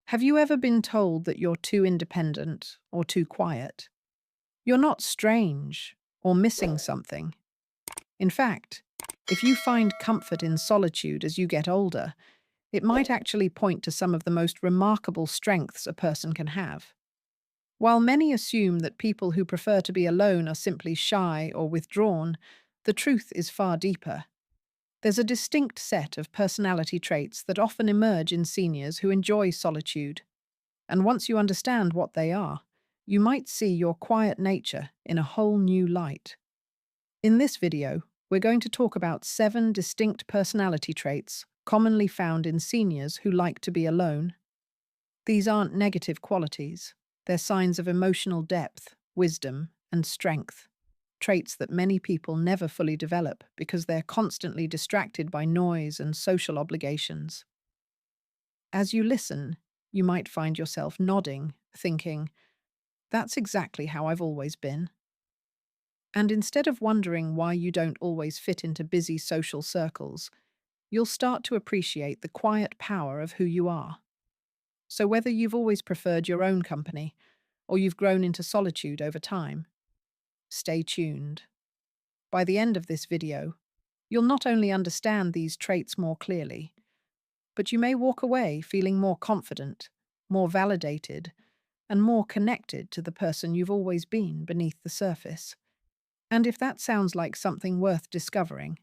Have you ever been told that you're too independent or too quiet? You're not strange or missing something. In fact, if you find comfort in solitude as you get older, it might actually point to some of the most remarkable strengths a person can have. While many assume that people who prefer to be alone are simply shy or withdrawn, the truth is far deeper. There's a distinct set of personality traits that often emerge in seniors who enjoy solitude. And once you understand what they are, you might see your quiet nature in a whole new light. In this video, we're going to talk about 7 distinct personality traits commonly found in seniors who like to be alone. These aren't negative qualities, they're signs of emotional depth, wisdom, and strength. Traits that many people never fully develop because they're constantly distracted by noise and social obligations. As you listen, you might find yourself nodding, thinking, "That's exactly how I've always been." And instead of wondering why you don't always fit into busy social circles, you'll start to appreciate the quiet power of who you are. So whether you've always preferred your own company, or you've grown into solitude over time, stay tuned. By the end of this video, you'll not only understand these traits more clearly, but you may walk away feeling more confident, more validated, and more connected to the person you've always been beneath the surface. And if that sounds like something worth discovering,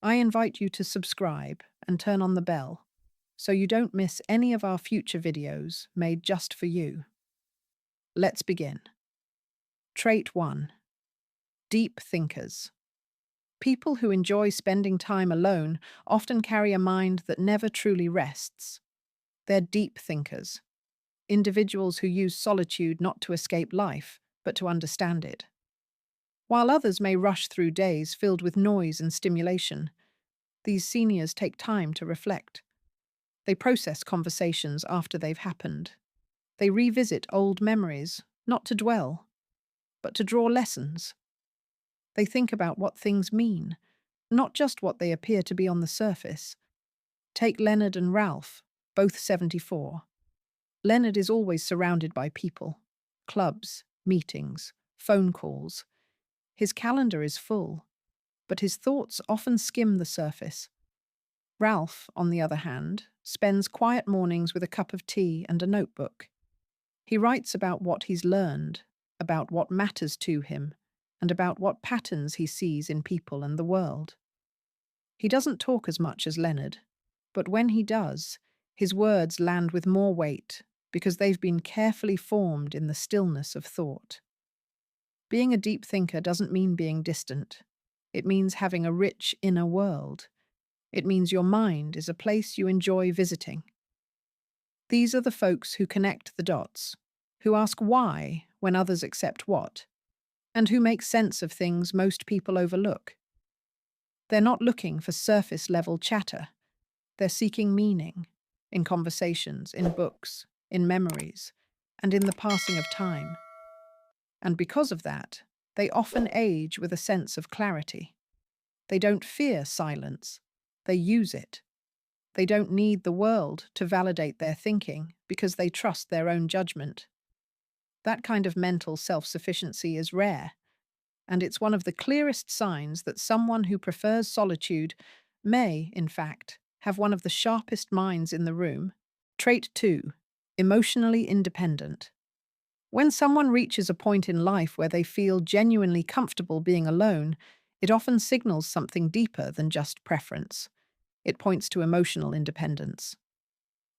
I invite you to subscribe and turn on the bell so you don't miss any of our future videos made just for you. Let's begin. Trait 1. Deep thinkers. People who enjoy spending time alone often carry a mind that never truly rests. They're deep thinkers, individuals who use solitude not to escape life, but to understand it. While others may rush through days filled with noise and stimulation, these seniors take time to reflect. They process conversations after they've happened. They revisit old memories, not to dwell, but to draw lessons. They think about what things mean, not just what they appear to be on the surface. Take Leonard and Ralph, both 74. Leonard is always surrounded by people, clubs, meetings, phone calls. His calendar is full, but his thoughts often skim the surface. Ralph, on the other hand, spends quiet mornings with a cup of tea and a notebook. He writes about what he's learned, about what matters to him, and about what patterns he sees in people and the world. He doesn't talk as much as Leonard, but when he does, his words land with more weight because they've been carefully formed in the stillness of thought. Being a deep thinker doesn't mean being distant. It means having a rich inner world. It means your mind is a place you enjoy visiting. These are the folks who connect the dots, who ask why when others accept what, and who make sense of things most people overlook. They're not looking for surface-level chatter. They're seeking meaning in conversations, in books, in memories, and in the passing of time. And because of that, they often age with a sense of clarity. They don't fear silence. They use it. They don't need the world to validate their thinking because they trust their own judgment. That kind of mental self-sufficiency is rare, and it's one of the clearest signs that someone who prefers solitude may, in fact, have one of the sharpest minds in the room. Trait 2. Emotionally independent. When someone reaches a point in life where they feel genuinely comfortable being alone, it often signals something deeper than just preference. It points to emotional independence.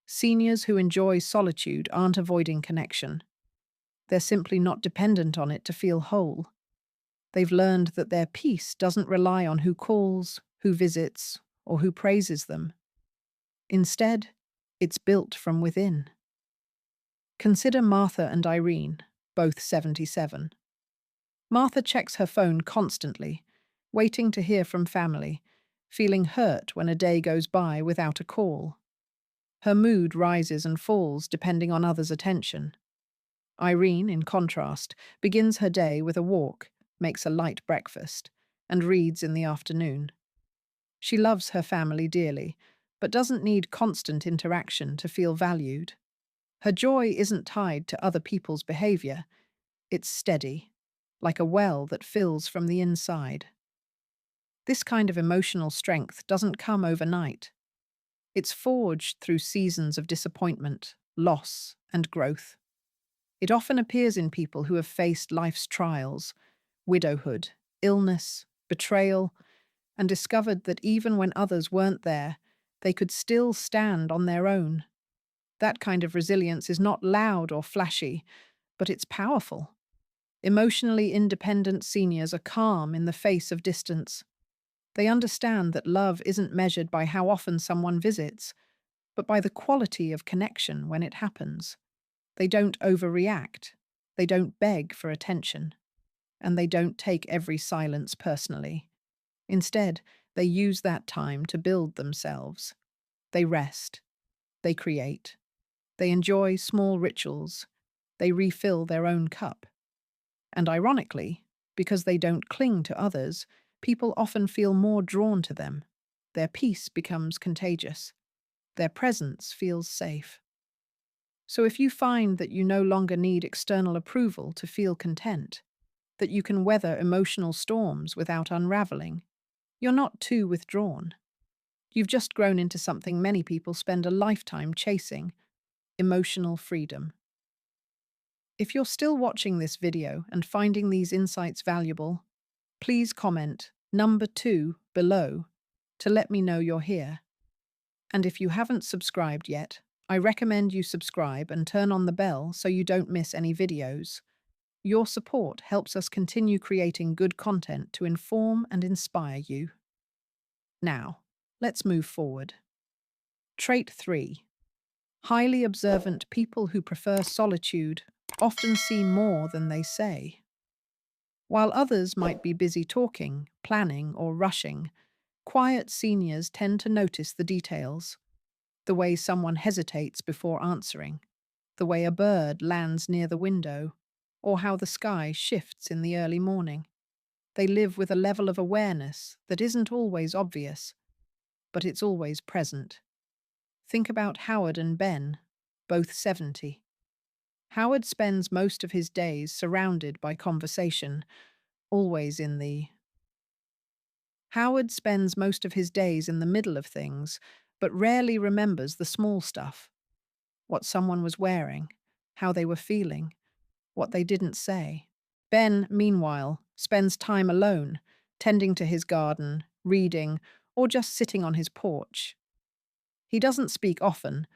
Seniors who enjoy solitude aren't avoiding connection. They're simply not dependent on it to feel whole. They've learned that their peace doesn't rely on who calls, who visits, or who praises them. Instead, it's built from within. Consider Martha and Irene, both 77. Martha checks her phone constantly, waiting to hear from family, feeling hurt when a day goes by without a call. Her mood rises and falls depending on others' attention. Irene, in contrast, begins her day with a walk, makes a light breakfast, and reads in the afternoon. She loves her family dearly, but doesn't need constant interaction to feel valued. Her joy isn't tied to other people's behavior. It's steady, like a well that fills from the inside. This kind of emotional strength doesn't come overnight. It's forged through seasons of disappointment, loss, and growth. It often appears in people who have faced life's trials, widowhood, illness, betrayal, and discovered that even when others weren't there, they could still stand on their own. That kind of resilience is not loud or flashy, but it's powerful. Emotionally independent seniors are calm in the face of distance. They understand that love isn't measured by how often someone visits, but by the quality of connection when it happens. They don't overreact, they don't beg for attention, and they don't take every silence personally. Instead, they use that time to build themselves. They rest, they create, they enjoy small rituals, they refill their own cup. And ironically, because they don't cling to others, people often feel more drawn to them. Their peace becomes contagious. Their presence feels safe. So if you find that you no longer need external approval to feel content, that you can weather emotional storms without unraveling, you're not too withdrawn. You've just grown into something many people spend a lifetime chasing: emotional freedom. If you're still watching this video and finding these insights valuable, please comment number 2 below to let me know you're here. And if you haven't subscribed yet, I recommend you subscribe and turn on the bell so you don't miss any videos. Your support helps us continue creating good content to inform and inspire you. Now, let's move forward. Trait 3. Highly observant people who prefer solitude often see more than they say. While others might be busy talking, planning, or rushing, quiet seniors tend to notice the details: the way someone hesitates before answering, the way a bird lands near the window, or how the sky shifts in the early morning. They live with a level of awareness that isn't always obvious, but it's always present. Think about Howard and Ben, both 70. Howard spends most of his days surrounded by conversation, always in the Howard spends most of his days in the middle of things, but rarely remembers the small stuff: what someone was wearing, how they were feeling, what they didn't say. Ben, meanwhile, spends time alone, tending to his garden, reading, or just sitting on his porch. He doesn't speak often,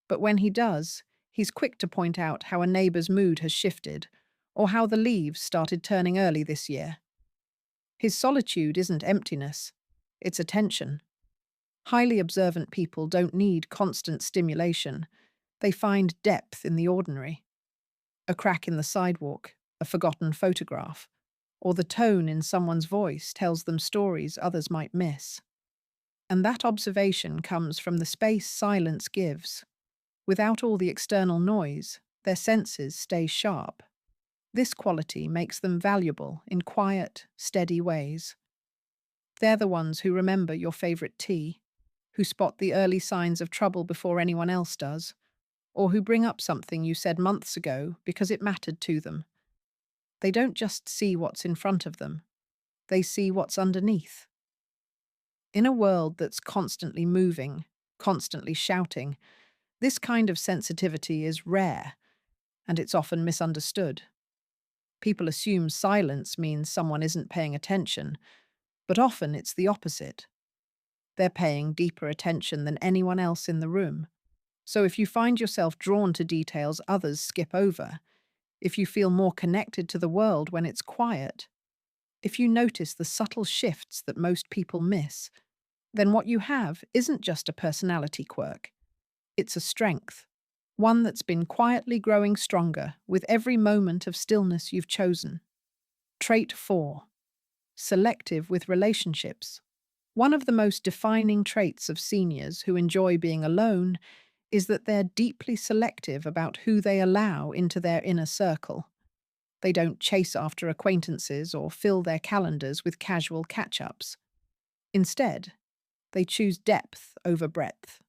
but when he does, he's quick to point out how a neighbor's mood has shifted, or how the leaves started turning early this year. His solitude isn't emptiness, it's attention. Highly observant people don't need constant stimulation. They find depth in the ordinary. A crack in the sidewalk, a forgotten photograph, or the tone in someone's voice tells them stories others might miss. And that observation comes from the space silence gives. Without all the external noise, their senses stay sharp. This quality makes them valuable in quiet, steady ways. They're the ones who remember your favorite tea, who spot the early signs of trouble before anyone else does, or who bring up something you said months ago because it mattered to them. They don't just see what's in front of them, they see what's underneath. In a world that's constantly moving, constantly shouting, this kind of sensitivity is rare, and it's often misunderstood. People assume silence means someone isn't paying attention, but often it's the opposite. They're paying deeper attention than anyone else in the room. So if you find yourself drawn to details others skip over, if you feel more connected to the world when it's quiet, if you notice the subtle shifts that most people miss, then what you have isn't just a personality quirk. It's a strength, one that's been quietly growing stronger with every moment of stillness you've chosen. Trait 4. Selective with relationships. One of the most defining traits of seniors who enjoy being alone is that they're deeply selective about who they allow into their inner circle. They don't chase after acquaintances or fill their calendars with casual catch-ups. Instead, they choose depth over breadth.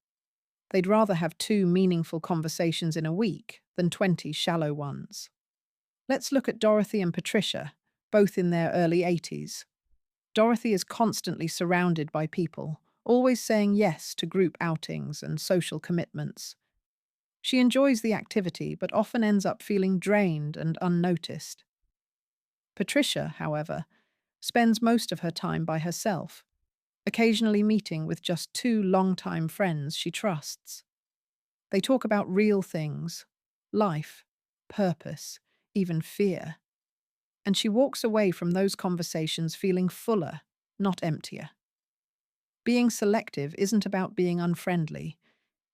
They'd rather have 2 meaningful conversations in a week than 20 shallow ones. Let's look at Dorothy and Patricia, both in their early 80s. Dorothy is constantly surrounded by people, always saying yes to group outings and social commitments. She enjoys the activity but often ends up feeling drained and unnoticed. Patricia, however, spends most of her time by herself, occasionally meeting with just 2 longtime friends she trusts. They talk about real things, life, purpose, even fear. And she walks away from those conversations feeling fuller, not emptier. Being selective isn't about being unfriendly.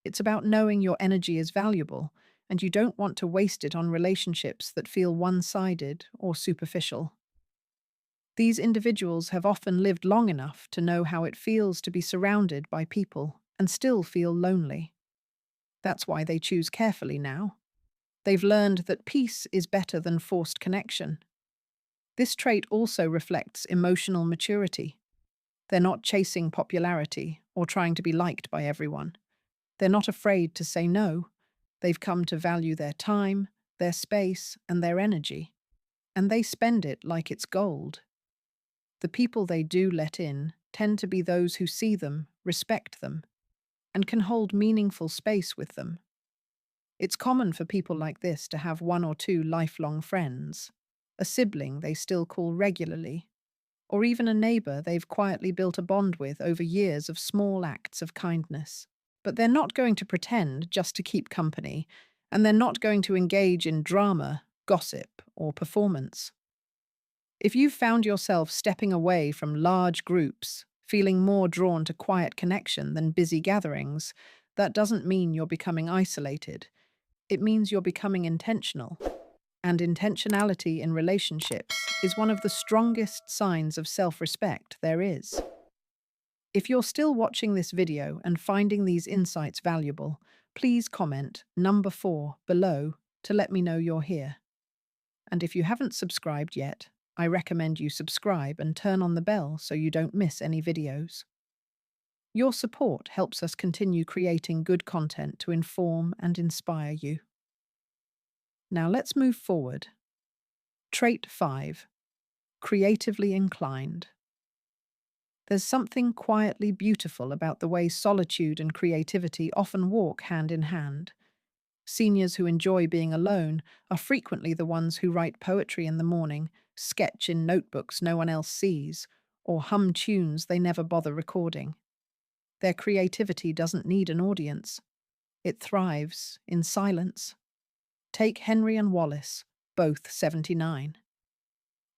It's about knowing your energy is valuable and you don't want to waste it on relationships that feel one-sided or superficial. These individuals have often lived long enough to know how it feels to be surrounded by people and still feel lonely. That's why they choose carefully now. They've learned that peace is better than forced connection. This trait also reflects emotional maturity. They're not chasing popularity or trying to be liked by everyone. They're not afraid to say no. They've come to value their time, their space, and their energy. And they spend it like it's gold. The people they do let in tend to be those who see them, respect them, and can hold meaningful space with them. It's common for people like this to have 1 or 2 lifelong friends, a sibling they still call regularly, or even a neighbor they've quietly built a bond with over years of small acts of kindness. But they're not going to pretend just to keep company, and they're not going to engage in drama, gossip, or performance. If you've found yourself stepping away from large groups, feeling more drawn to quiet connection than busy gatherings, that doesn't mean you're becoming isolated. It means you're becoming intentional. And intentionality in relationships is one of the strongest signs of self-respect there is. If you're still watching this video and finding these insights valuable, please comment number 4 below to let me know you're here. And if you haven't subscribed yet, I recommend you subscribe and turn on the bell so you don't miss any videos. Your support helps us continue creating good content to inform and inspire you. Now let's move forward. Trait 5. Creatively inclined. There's something quietly beautiful about the way solitude and creativity often walk hand in hand. Seniors who enjoy being alone are frequently the ones who write poetry in the morning, sketch in notebooks no one else sees, or hum tunes they never bother recording. Their creativity doesn't need an audience. It thrives in silence. Take Henry and Wallace, both 79.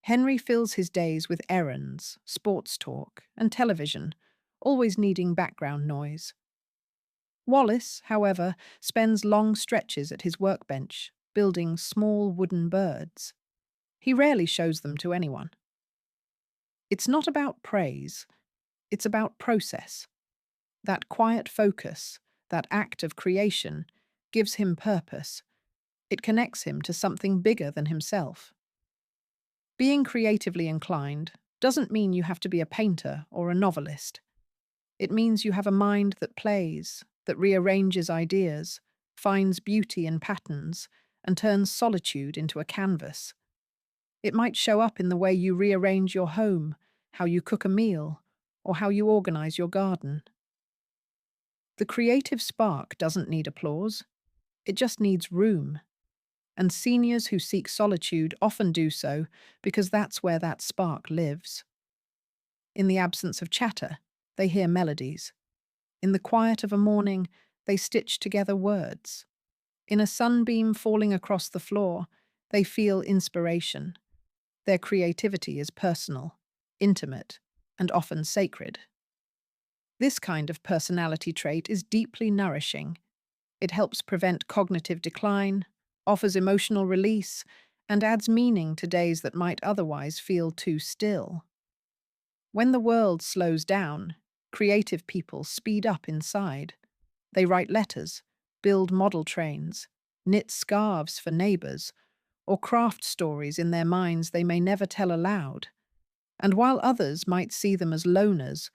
Henry fills his days with errands, sports talk, and television, always needing background noise. Wallace, however, spends long stretches at his workbench, building small wooden birds. He rarely shows them to anyone. It's not about praise, it's about process. That quiet focus, that act of creation, gives him purpose. It connects him to something bigger than himself. Being creatively inclined doesn't mean you have to be a painter or a novelist. It means you have a mind that plays, that rearranges ideas, finds beauty in patterns, and turns solitude into a canvas. It might show up in the way you rearrange your home, how you cook a meal, or how you organize your garden. The creative spark doesn't need applause. It just needs room. And seniors who seek solitude often do so because that's where that spark lives. In the absence of chatter, they hear melodies. In the quiet of a morning, they stitch together words. In a sunbeam falling across the floor, they feel inspiration. Their creativity is personal, intimate, and often sacred. This kind of personality trait is deeply nourishing. It helps prevent cognitive decline, offers emotional release, and adds meaning to days that might otherwise feel too still. When the world slows down, creative people speed up inside. They write letters, build model trains, knit scarves for neighbors, or craft stories in their minds they may never tell aloud. And while others might see them as loners,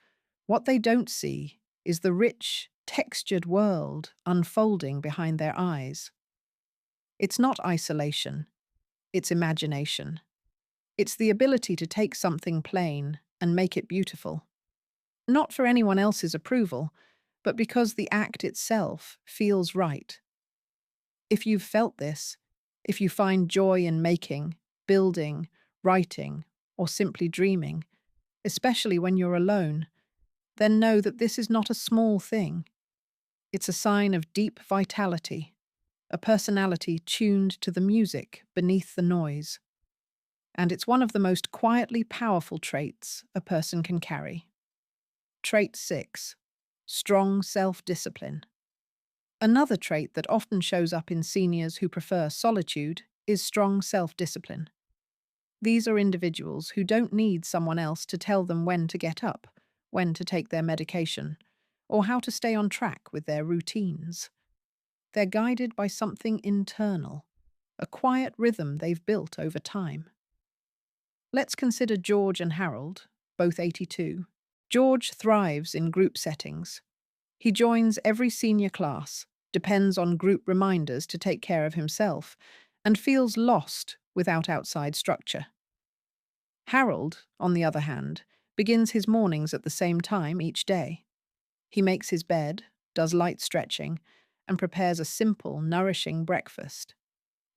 what they don't see is the rich, textured world unfolding behind their eyes. It's not isolation, it's imagination. It's the ability to take something plain and make it beautiful. Not for anyone else's approval, but because the act itself feels right. If you've felt this, if you find joy in making, building, writing, or simply dreaming, especially when you're alone, then know that this is not a small thing. It's a sign of deep vitality, a personality tuned to the music beneath the noise. And it's one of the most quietly powerful traits a person can carry. Trait 6. Strong self-discipline. Another trait that often shows up in seniors who prefer solitude is strong self-discipline. These are individuals who don't need someone else to tell them when to get up, when to take their medication, or how to stay on track with their routines. They're guided by something internal, a quiet rhythm they've built over time. Let's consider George and Harold, both 82. George thrives in group settings. He joins every senior class, depends on group reminders to take care of himself, and feels lost without outside structure. Harold, on the other hand, begins his mornings at the same time each day. He makes his bed, does light stretching, and prepares a simple, nourishing breakfast.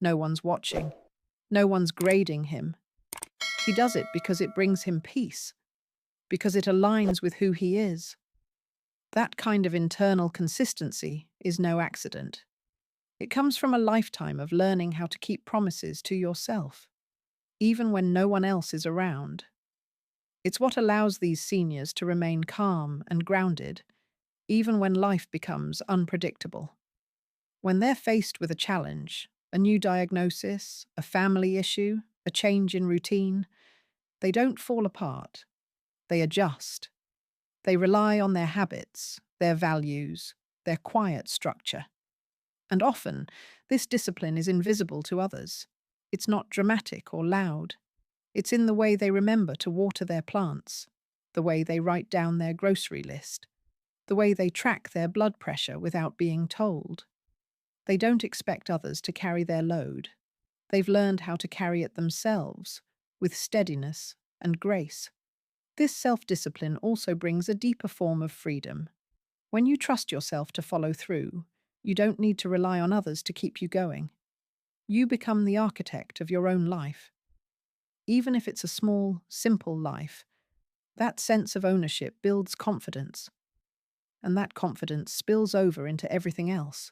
No one's watching. No one's grading him. He does it because it brings him peace, because it aligns with who he is. That kind of internal consistency is no accident. It comes from a lifetime of learning how to keep promises to yourself, even when no one else is around. It's what allows these seniors to remain calm and grounded, even when life becomes unpredictable. When they're faced with a challenge, a new diagnosis, a family issue, a change in routine, they don't fall apart. They adjust. They rely on their habits, their values, their quiet structure. And often, this discipline is invisible to others. It's not dramatic or loud. It's in the way they remember to water their plants, the way they write down their grocery list, the way they track their blood pressure without being told. They don't expect others to carry their load. They've learned how to carry it themselves, with steadiness and grace. This self-discipline also brings a deeper form of freedom. When you trust yourself to follow through, you don't need to rely on others to keep you going. You become the architect of your own life. Even if it's a small, simple life, that sense of ownership builds confidence. And that confidence spills over into everything else.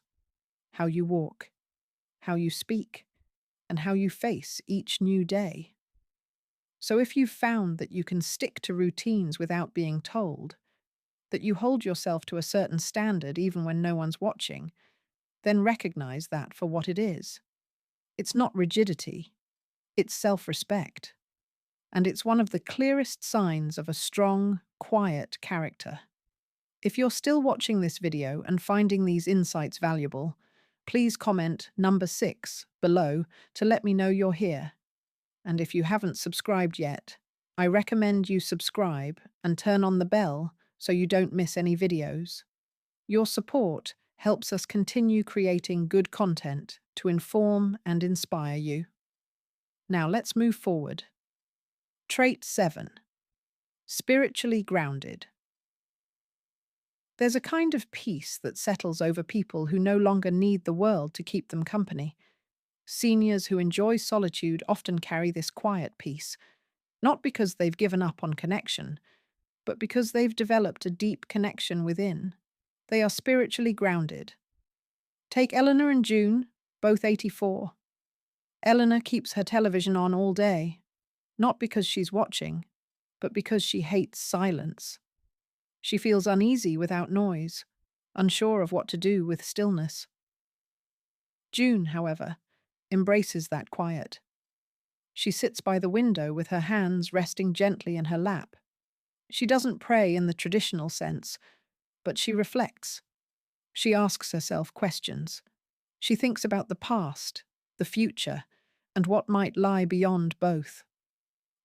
How you walk, how you speak, and how you face each new day. So if you've found that you can stick to routines without being told, that you hold yourself to a certain standard even when no one's watching, then recognize that for what it is. It's not rigidity, it's self-respect. And it's one of the clearest signs of a strong, quiet character. If you're still watching this video and finding these insights valuable, please comment number 6 below to let me know you're here. And if you haven't subscribed yet, I recommend you subscribe and turn on the bell so you don't miss any videos. Your support helps us continue creating good content to inform and inspire you. Now let's move forward. Trait 7. Spiritually grounded. There's a kind of peace that settles over people who no longer need the world to keep them company. Seniors who enjoy solitude often carry this quiet peace, not because they've given up on connection, but because they've developed a deep connection within. They are spiritually grounded. Take Eleanor and June, both 84. Eleanor keeps her television on all day, not because she's watching, but because she hates silence. She feels uneasy without noise, unsure of what to do with stillness. June, however, embraces that quiet. She sits by the window with her hands resting gently in her lap. She doesn't pray in the traditional sense, but she reflects. She asks herself questions. She thinks about the past, the future, and what might lie beyond both.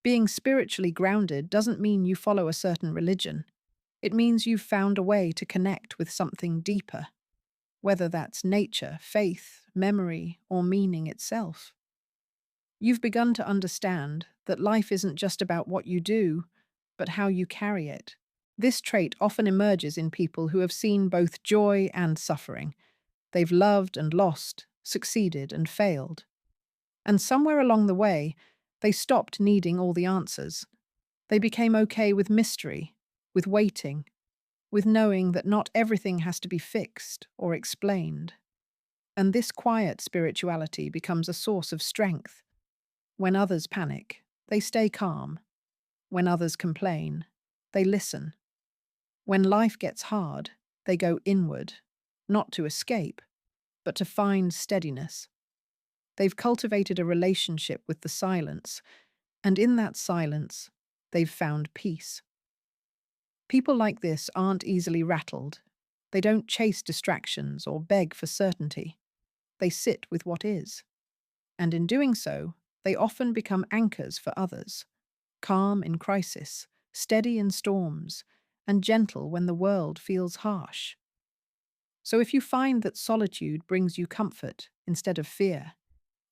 Being spiritually grounded doesn't mean you follow a certain religion. It means you've found a way to connect with something deeper, whether that's nature, faith, memory, or meaning itself. You've begun to understand that life isn't just about what you do, but how you carry it. This trait often emerges in people who have seen both joy and suffering. They've loved and lost, succeeded and failed. And somewhere along the way, they stopped needing all the answers. They became okay with mystery, with waiting, with knowing that not everything has to be fixed or explained. And this quiet spirituality becomes a source of strength. When others panic, they stay calm. When others complain, they listen. When life gets hard, they go inward, not to escape, but to find steadiness. They've cultivated a relationship with the silence, and in that silence, they've found peace. People like this aren't easily rattled. They don't chase distractions or beg for certainty. They sit with what is. And in doing so, they often become anchors for others, calm in crisis, steady in storms, and gentle when the world feels harsh. So if you find that solitude brings you comfort instead of fear,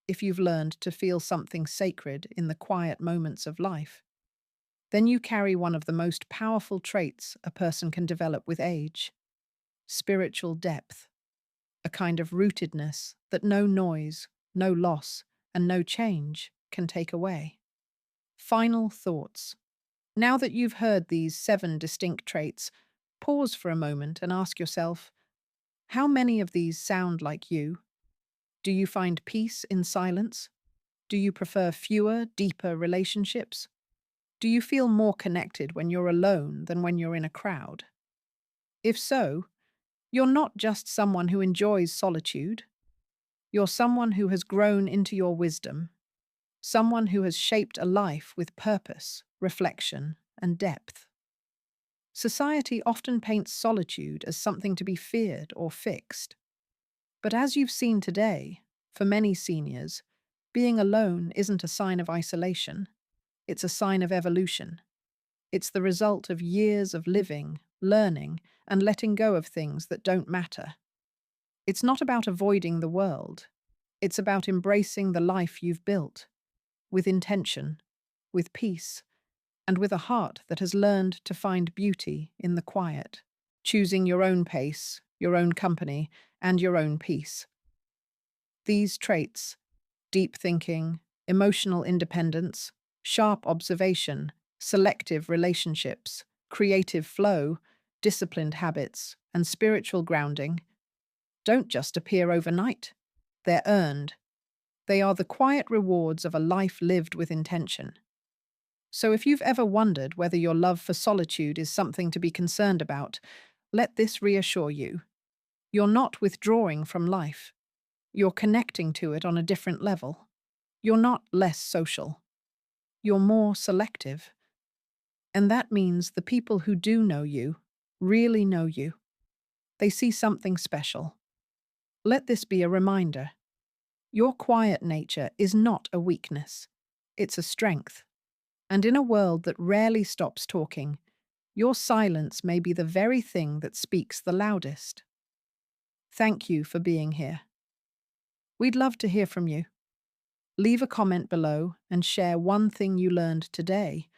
if you've learned to feel something sacred in the quiet moments of life, then you carry one of the most powerful traits a person can develop with age: spiritual depth, a kind of rootedness that no noise, no loss, and no change can take away. Final thoughts. Now that you've heard these 7 distinct traits, pause for a moment and ask yourself, how many of these sound like you? Do you find peace in silence? Do you prefer fewer, deeper relationships? Do you feel more connected when you're alone than when you're in a crowd? If so, you're not just someone who enjoys solitude. You're someone who has grown into your wisdom, someone who has shaped a life with purpose, reflection, and depth. Society often paints solitude as something to be feared or fixed. But as you've seen today, for many seniors, being alone isn't a sign of isolation. It's a sign of evolution. It's the result of years of living, learning, and letting go of things that don't matter. It's not about avoiding the world. It's about embracing the life you've built, with intention, with peace, and with a heart that has learned to find beauty in the quiet, choosing your own pace, your own company, and your own peace. These traits, deep thinking, emotional independence, sharp observation, selective relationships, creative flow, disciplined habits, and spiritual grounding, don't just appear overnight. They're earned. They are the quiet rewards of a life lived with intention. So if you've ever wondered whether your love for solitude is something to be concerned about, let this reassure you. You're not withdrawing from life. You're connecting to it on a different level. You're not less social. You're more selective. And that means the people who do know you really know you. They see something special. Let this be a reminder. Your quiet nature is not a weakness. It's a strength. And in a world that rarely stops talking, your silence may be the very thing that speaks the loudest. Thank you for being here. We'd love to hear from you. Leave a comment below and share one thing you learned today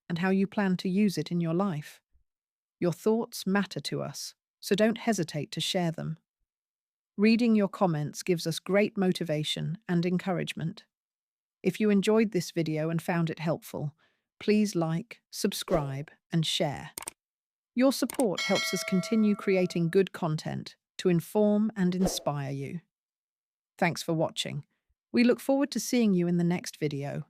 and how you plan to use it in your life. Your thoughts matter to us, so don't hesitate to share them. Reading your comments gives us great motivation and encouragement. If you enjoyed this video and found it helpful, please like, subscribe, and share. Your support helps us continue creating good content to inform and inspire you. Thanks for watching. We look forward to seeing you in the next video.